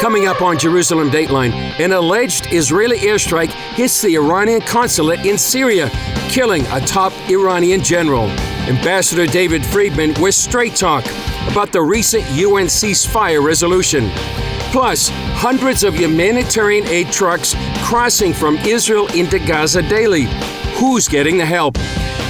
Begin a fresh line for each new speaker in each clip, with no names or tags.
Coming up on Jerusalem Dateline, an alleged Israeli airstrike hits the Iranian consulate in Syria, killing a top Iranian general. Ambassador David Friedman with straight talk about the recent UN ceasefire resolution. Plus, hundreds of humanitarian aid trucks crossing from Israel into Gaza daily. Who's getting the help?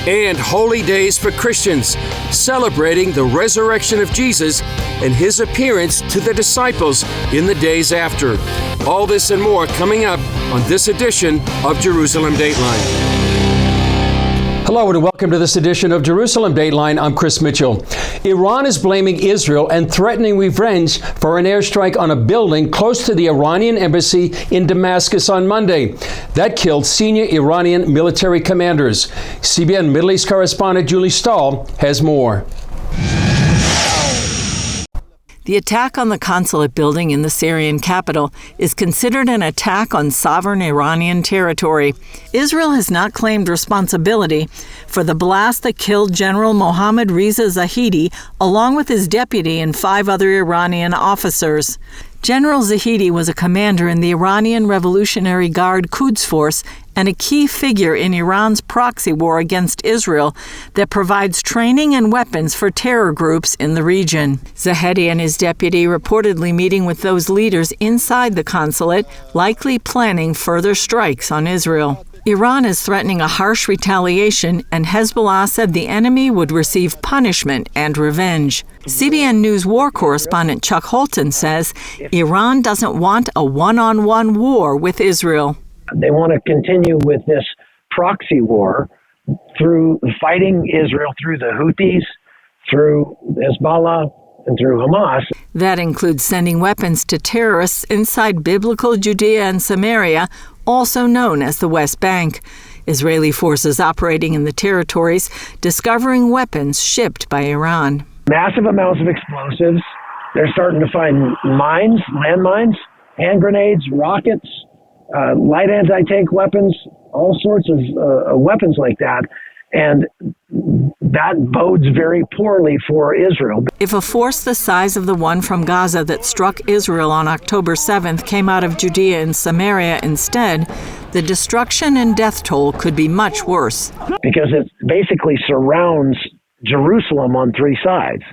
And holy days for Christians, celebrating the resurrection of Jesus and his appearance to the disciples in the days after. All this and more coming up on this edition of Jerusalem Dateline. Hello and welcome to this edition of Jerusalem Dateline. I'm Chris Mitchell. Iran is blaming Israel and threatening revenge for an airstrike on a building close to the Iranian embassy in Damascus on Monday. That killed senior Iranian military commanders. CBN Middle East correspondent Julie Stahl has more.
The attack on the consulate building in the Syrian capital is considered an attack on sovereign Iranian territory. Israel has not claimed responsibility for the blast that killed General Mohammad Reza Zahedi, along with his deputy and 5 other Iranian officers. General Zahedi was a commander in the Iranian Revolutionary Guard Quds Force and a key figure in Iran's proxy war against Israel that provides training and weapons for terror groups in the region. Zahedi and his deputy reportedly meeting with those leaders inside the consulate, likely planning further strikes on Israel. Iran is threatening a harsh retaliation, and Hezbollah said the enemy would receive punishment and revenge. CBN News war correspondent Chuck Holton says Iran doesn't want a one-on-one war with Israel.
They want to continue with this proxy war through fighting Israel through the Houthis, through Hezbollah, and through Hamas.
That includes sending weapons to terrorists inside biblical Judea and Samaria, also known as the West Bank. Israeli forces operating in the territories discovering weapons shipped by Iran.
Massive amounts of explosives. They're starting to find mines, landmines, hand grenades, rockets, light anti-tank weapons, all sorts of weapons like that. And that bodes very poorly for Israel.
If a force the size of the one from Gaza that struck Israel on October 7th came out of Judea and Samaria instead, the destruction and death toll could be much worse.
Because it basically surrounds Jerusalem on 3 sides.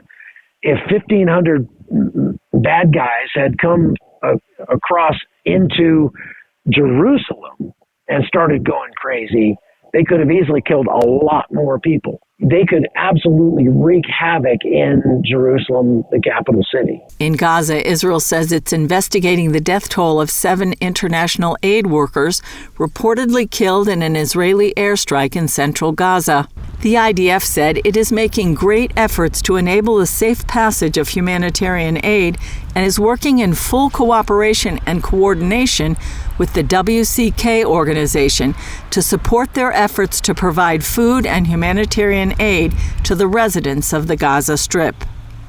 If 1,500 bad guys had come across into Jerusalem and started going crazy, they could have easily killed a lot more people. They could absolutely wreak havoc in Jerusalem, the capital city.
In Gaza, Israel says it's investigating the death toll of 7 international aid workers reportedly killed in an Israeli airstrike in central Gaza. The IDF said it is making great efforts to enable the safe passage of humanitarian aid and is working in full cooperation and coordination with the WCK organization to support their efforts to provide food and humanitarian aid to the residents of the Gaza Strip.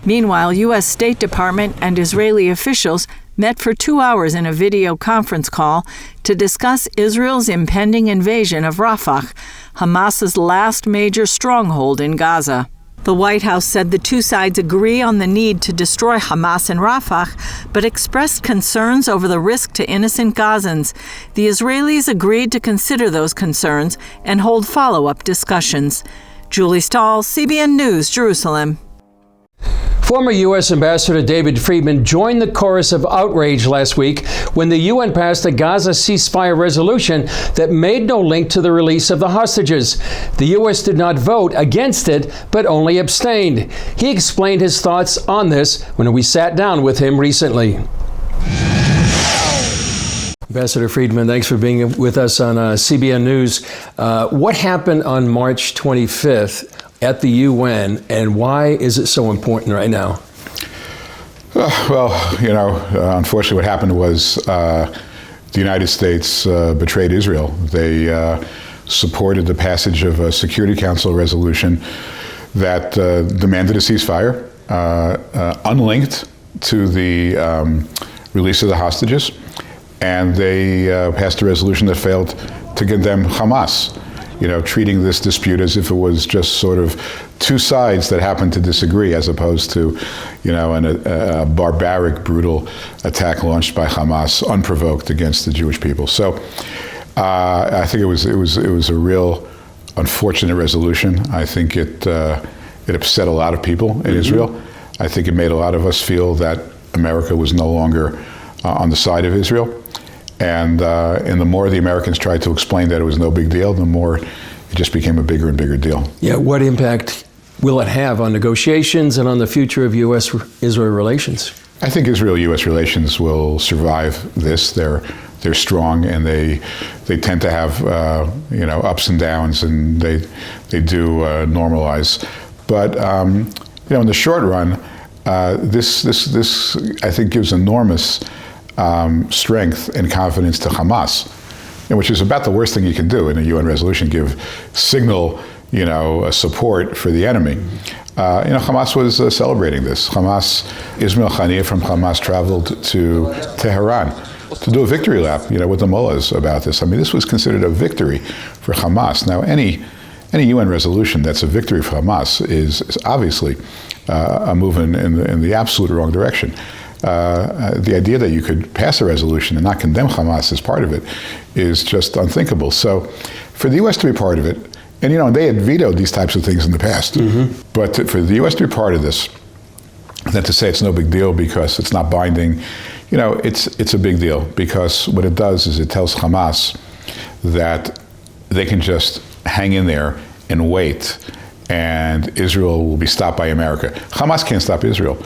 Meanwhile, U.S. State Department and Israeli officials met for 2 hours in a video conference call to discuss Israel's impending invasion of Rafah, Hamas's last major stronghold in Gaza. The White House said the 2 sides agree on the need to destroy Hamas in Rafah, but expressed concerns over the risk to innocent Gazans. The Israelis agreed to consider those concerns and hold follow-up discussions. Julie Stahl, CBN News, Jerusalem.
Former U.S. Ambassador David Friedman joined the chorus of outrage last week when the UN passed a Gaza ceasefire resolution that made no link to the release of the hostages. The U.S. did not vote against it, but only abstained. He explained his thoughts on this when we sat down with him recently. Ambassador Friedman, thanks for being with us on CBN News. What happened on March 25th at the UN, and why is it so important right now?
Unfortunately what happened was the United States betrayed Israel. They supported the passage of a Security Council resolution that demanded a ceasefire, unlinked to the release of the hostages, and they passed a resolution that failed to condemn Hamas. treating this dispute as if it was just sort of two sides that happened to disagree, as opposed to, a barbaric, brutal attack launched by Hamas, unprovoked, against the Jewish people. So I think it was a real unfortunate resolution. I think it upset a lot of people in Israel. I think it made a lot of us feel that America was no longer on the side of Israel. And the more the Americans tried to explain that it was no big deal, the more it just became a bigger and bigger deal.
Yeah, what impact will it have on negotiations and on the future of U.S.-Israel relations?
I think Israel-U.S. relations will survive this. They're strong, and they tend to have ups and downs, and they do normalize. But in the short run, this I think gives enormous strength and confidence to Hamas, which is about the worst thing you can do in a UN resolution: give signal support for the enemy. Hamas was celebrating this. Ismail Haniyeh from Hamas traveled to Tehran to do a victory lap, with the mullahs about this. I mean, this was considered a victory for Hamas. Now, any UN resolution that's a victory for Hamas is obviously a move in the absolute wrong direction. The idea that you could pass a resolution and not condemn Hamas as part of it is just unthinkable. So for the U.S. to be part of it, and they had vetoed these types of things in the past, but for the U.S. to be part of this, then to say it's no big deal because it's not binding, it's a big deal, because what it does is it tells Hamas that they can just hang in there and wait, and Israel will be stopped by America. Hamas can't stop Israel,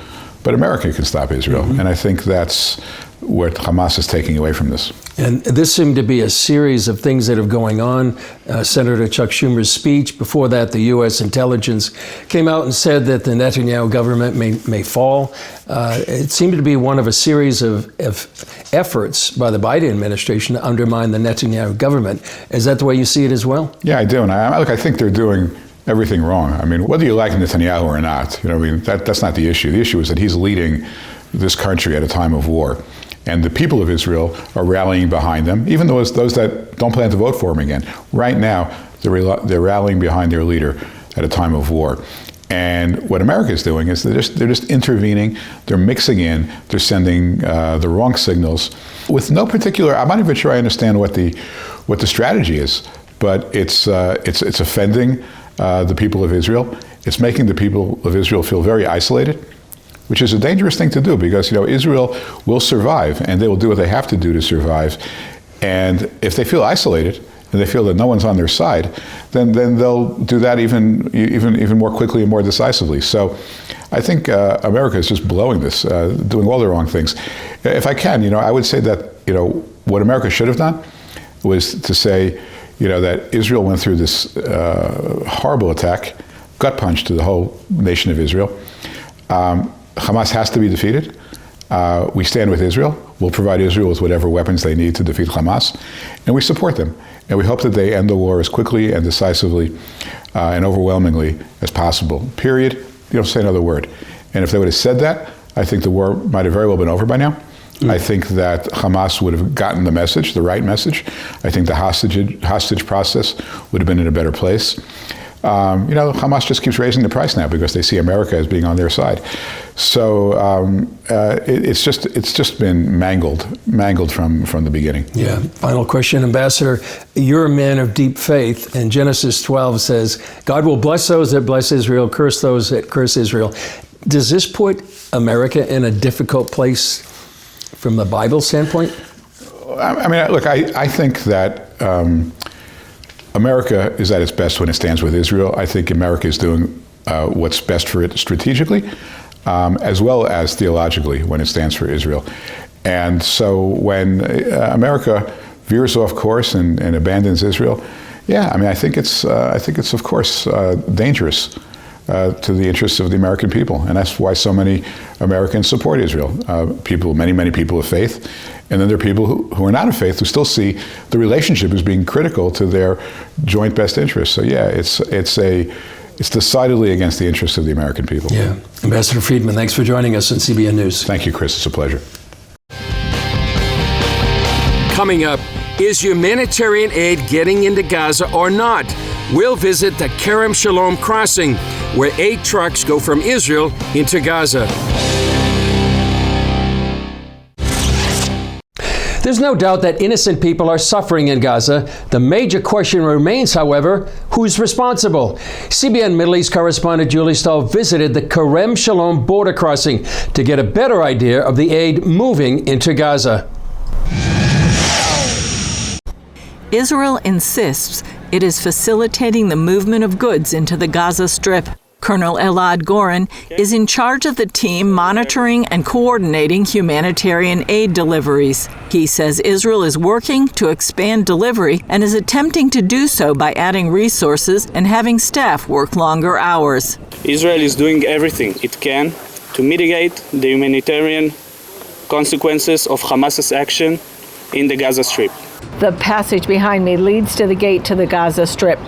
but America can stop Israel. And I think that's what Hamas is taking away from this.
And this seemed to be a series of things that are going on. Senator Chuck Schumer's speech. Before that, the U.S. intelligence came out and said that the Netanyahu government may fall. It seemed to be one of a series of efforts by the Biden administration to undermine the Netanyahu government. Is that the way you see it as well?
Yeah, I do. And I think they're doing everything wrong. I mean, whether you like Netanyahu or not, that's not the issue. The issue is that he's leading this country at a time of war. And the people of Israel are rallying behind them, even those that don't plan to vote for him again. Right now, they're rallying behind their leader at a time of war. And what America is doing is they're just intervening, they're mixing in, they're sending the wrong signals with no particular, I'm not even sure I understand what the strategy is, but it's offending the people of Israel. It's making the people of Israel feel very isolated, which is a dangerous thing to do, because Israel will survive, and they will do what they have to do to survive. And if they feel isolated and they feel that no one's on their side, then they'll do that even more quickly and more decisively. So I think America is just blowing this, doing all the wrong things. If I can, I would say that what America should have done was to say that Israel went through this horrible attack, gut punch to the whole nation of Israel. Hamas has to be defeated. We stand with Israel. We'll provide Israel with whatever weapons they need to defeat Hamas, and we support them. And we hope that they end the war as quickly and decisively and overwhelmingly as possible. Period. You don't say another word. And if they would have said that, I think the war might have very well been over by now. I think that Hamas would have gotten the message, the right message. I think the hostage process would have been in a better place. Hamas just keeps raising the price now because they see America as being on their side. So it's just been mangled from the beginning.
Yeah. Final question, Ambassador. You're a man of deep faith, and Genesis 12 says, God will bless those that bless Israel, curse those that curse Israel. Does this put America in a difficult place from the Bible standpoint?
I mean, look, I think that America is at its best when it stands with Israel. I think America is doing what's best for it strategically, as well as theologically when it stands for Israel. And so when America veers off course and abandons Israel, I think it's of course dangerous to the interests of the American people, and that's why so many Americans support Israel. Many people of faith, and then there are people who are not of faith who still see the relationship as being critical to their joint best interests. So it's decidedly against the interests of the American people.
Yeah, Ambassador Friedman, thanks for joining us on CBN News.
Thank you, Chris. It's a pleasure.
Coming up, Is humanitarian aid getting into Gaza or not? We'll visit the Kerem Shalom crossing, where 8 trucks go from Israel into Gaza. There's no doubt that innocent people are suffering in Gaza. The major question remains, however, who's responsible? CBN Middle East correspondent Julie Stahl visited the Kerem Shalom border crossing to get a better idea of the aid moving into Gaza.
Israel insists it is facilitating the movement of goods into the Gaza Strip. Colonel Elad Goren is in charge of the team monitoring and coordinating humanitarian aid deliveries. He says Israel is working to expand delivery and is attempting to do so by adding resources and having staff work longer hours.
Israel is doing everything it can to mitigate the humanitarian consequences of Hamas's action in the Gaza Strip.
The passage behind me leads to the gate to the Gaza Strip.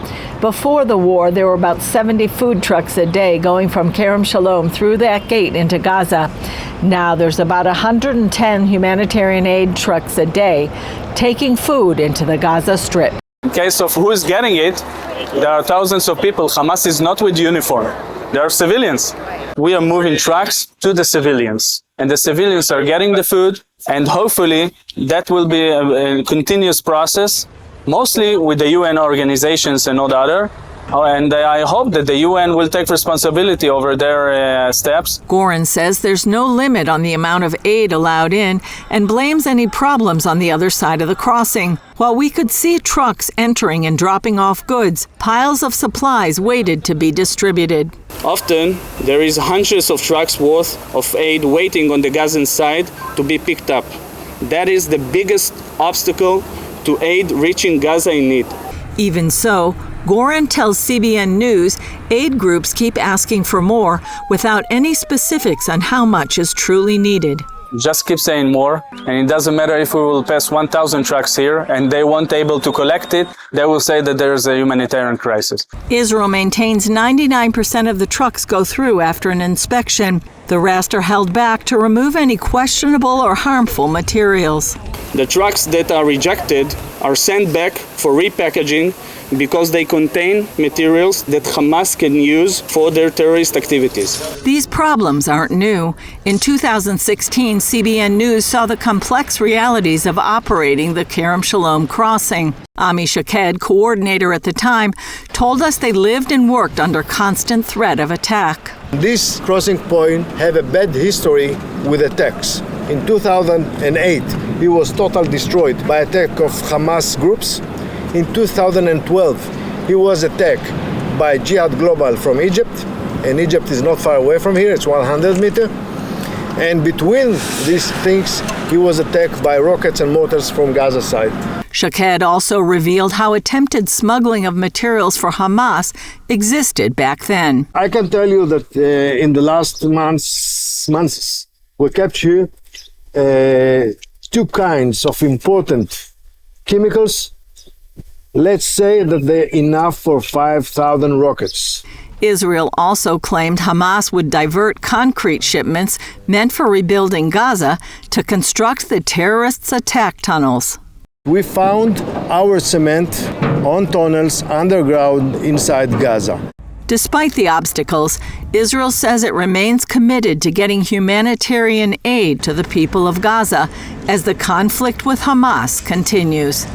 Before the war, there were about 70 food trucks a day going from Kerem Shalom through that gate into Gaza. Now there's about 110 humanitarian aid trucks a day taking food into the Gaza Strip.
In case of who is getting it, there are thousands of people. Hamas is not with uniform. They are civilians. We are moving trucks to the civilians, and the civilians are getting the food, and hopefully that will be a continuous process, mostly with the UN organizations and not other. And I hope that the UN will take responsibility over their steps.
Goren says there's no limit on the amount of aid allowed in and blames any problems on the other side of the crossing. While we could see trucks entering and dropping off goods, piles of supplies waited to be distributed.
Often, there is hundreds of trucks worth of aid waiting on the Gazan side to be picked up. That is the biggest obstacle to aid reaching Gaza in need.
Even so, Goren tells CBN News aid groups keep asking for more without any specifics on how much is truly needed.
Just keep saying more, and it doesn't matter if we will pass 1,000 trucks here and they won't able to collect it, they will say that there is a humanitarian crisis.
Israel maintains 99% of the trucks go through after an inspection. The rest are held back to remove any questionable or harmful materials.
The trucks that are rejected are sent back for repackaging because they contain materials that Hamas can use for their terrorist activities.
These problems aren't new. In 2016, CBN News saw the complex realities of operating the Kerem Shalom crossing. Ami Shaked, coordinator at the time, told us they lived and worked under constant threat of attack.
This crossing point had a bad history with attacks. In 2008, it was totally destroyed by attack of Hamas groups. In 2012, he was attacked by Jihad Global from Egypt, and Egypt is not far away from here, it's 100 meters. And between these things, he was attacked by rockets and mortars from Gaza side.
Shaked also revealed how attempted smuggling of materials for Hamas existed back then.
I can tell you that in the last months, we captured 2 kinds of important chemicals. Let's say that they're enough for 5,000 rockets.
Israel also claimed Hamas would divert concrete shipments meant for rebuilding Gaza to construct the terrorists' attack tunnels.
We found our cement on tunnels underground inside Gaza.
Despite the obstacles, Israel says it remains committed to getting humanitarian aid to the people of Gaza as the conflict with Hamas continues.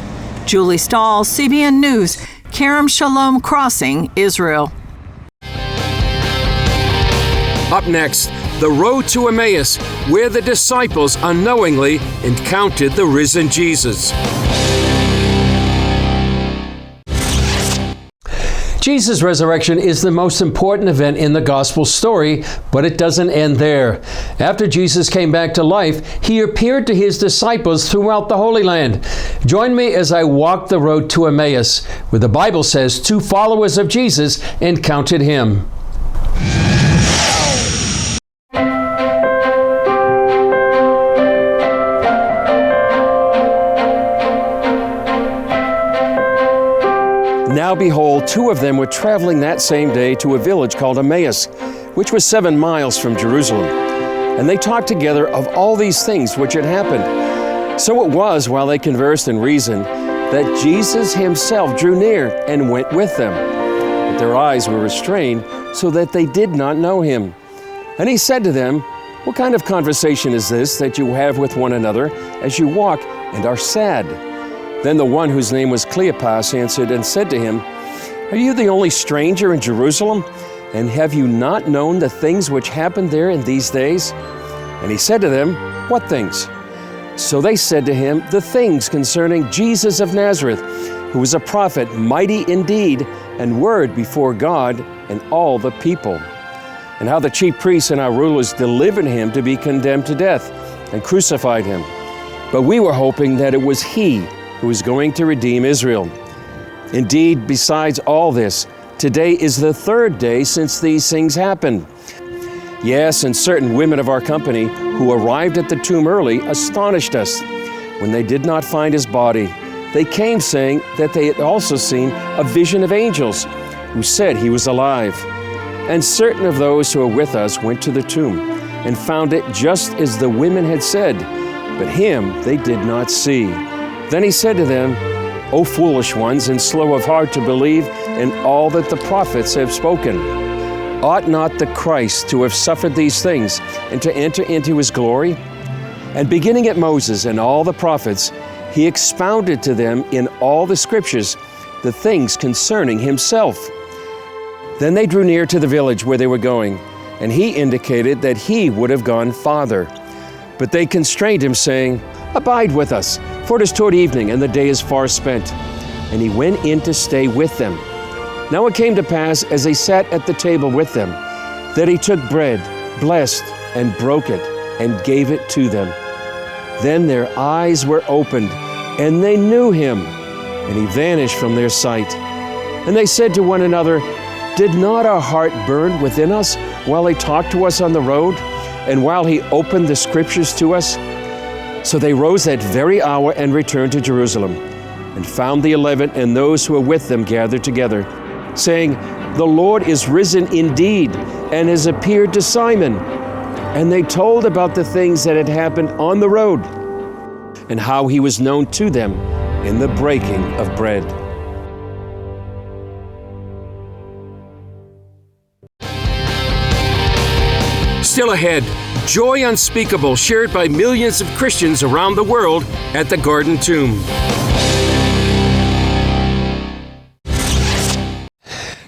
Julie Stahl, CBN News, Kerem Shalom Crossing, Israel.
Up next, the road to Emmaus, where the disciples unknowingly encountered the risen Jesus. Jesus' resurrection is the most important event in the gospel story, but it doesn't end there. After Jesus came back to life, he appeared to his disciples throughout the Holy Land. Join me as I walk the road to Emmaus, where the Bible says 2 followers of Jesus encountered him. Now behold, 2 of them were traveling that same day to a village called Emmaus, which was 7 miles from Jerusalem. And they talked together of all these things which had happened. So it was, while they conversed and reasoned, that Jesus himself drew near and went with them. But their eyes were restrained so that they did not know him. And he said to them, "What kind of conversation is this that you have with one another as you walk and are sad?" Then the one whose name was Cleopas answered and said to him, "Are you the only stranger in Jerusalem? And have you not known the things which happened there in these days?" And he said to them, "What things?" So they said to him, "The things concerning Jesus of Nazareth, who was a prophet, mighty in deed and word before God and all the people, and how the chief priests and our rulers delivered him to be condemned to death and crucified him. But we were hoping that it was he who was going to redeem Israel. Indeed, besides all this, today is the third day since these things happened. Yes, and certain women of our company who arrived at the tomb early astonished us. When they did not find his body, they came saying that they had also seen a vision of angels who said he was alive. And certain of those who were with us went to the tomb and found it just as the women had said, but him they did not see. Then he said to them, "O foolish ones, and slow of heart to believe in all that the prophets have spoken. Ought not the Christ to have suffered these things and to enter into his glory?" And beginning at Moses and all the prophets, he expounded to them in all the scriptures the things concerning himself. Then they drew near to the village where they were going, and he indicated that he would have gone farther. But they constrained him, saying, "Abide with us, for it is toward evening, and the day is far spent." And he went in to stay with them. Now it came to pass, as they sat at the table with them, that he took bread, blessed, and broke it, and gave it to them. Then their eyes were opened, and they knew him, and he vanished from their sight. And they said to one another, "Did not our heart burn within us while he talked to us on the road, and while he opened the scriptures to us?" So they rose that very hour and returned to Jerusalem, and found the 11 and those who were with them gathered together, saying, "The Lord is risen indeed, and has appeared to Simon." And they told about the things that had happened on the road, and how he was known to them in the breaking of bread. Still ahead, joy unspeakable shared by millions of Christians around the world at the Garden Tomb.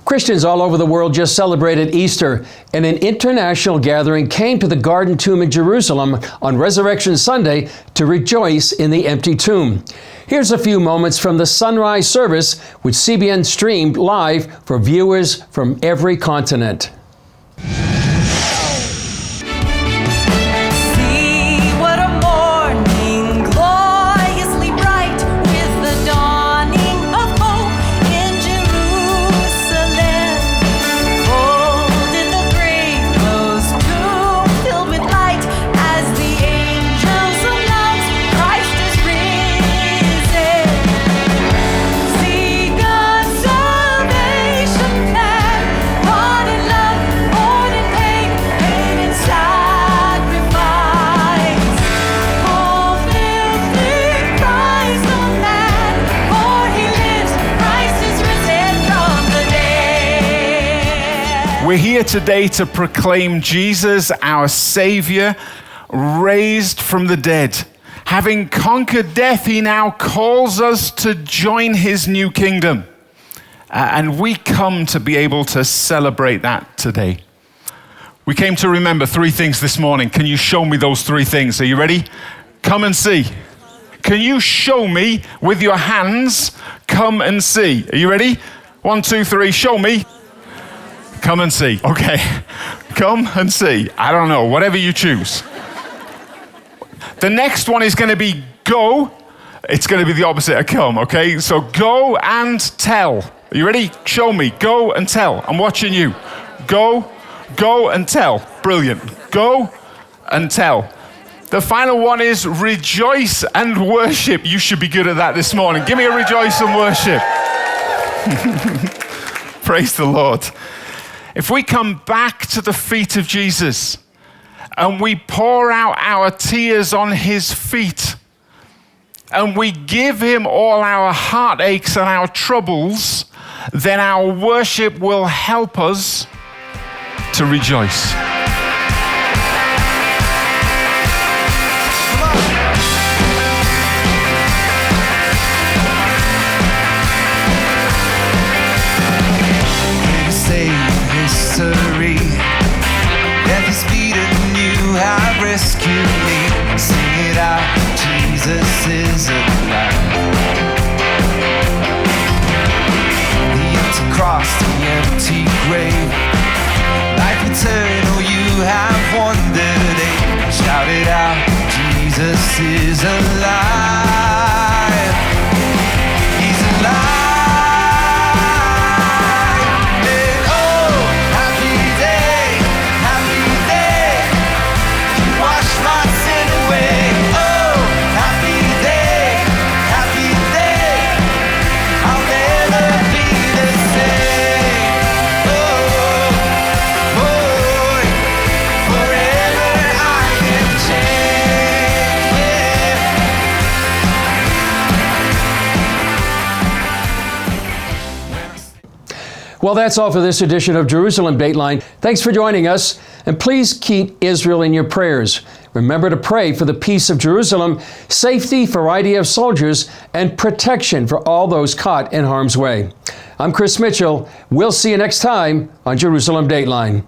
Christians all over the world just celebrated Easter, and an international gathering came to the Garden Tomb in Jerusalem on Resurrection Sunday to rejoice in the empty tomb. Here's a few moments from the sunrise service, which CBN streamed live for viewers from every continent.
We're here today to proclaim Jesus, our Savior, raised from the dead. Having conquered death, he now calls us to join his new kingdom. And we come to be able to celebrate that today. We came to remember 3 things this morning. Can you show me those 3 things? Are you ready? Come and see. Can you show me with your hands? Come and see. Are you ready? 1, 2, 3, show me. Come and see. Okay. Come and see. I don't know, whatever you choose. The next one is going to be go. It's going to be the opposite of come, okay? So go and tell. Are you ready? Show me. Go and tell. I'm watching you. Go and tell. Brilliant. Go and tell. The final one is rejoice and worship. You should be good at that this morning. Give me a rejoice and worship. Praise the Lord. If we come back to the feet of Jesus and we pour out our tears on his feet, and we give him all our heartaches and our troubles, then our worship will help us to rejoice.
History, death is beaten, you have rescued me. Sing it out, Jesus is alive. The empty cross, the empty grave, life eternal, you have won the day. Shout it out, Jesus is alive. He's alive.
Well, that's all for this edition of Jerusalem Dateline. Thanks for joining us, and please keep Israel in your prayers. Remember to pray for the peace of Jerusalem, safety for IDF soldiers, and protection for all those caught in harm's way. I'm Chris Mitchell. We'll see you next time on Jerusalem Dateline.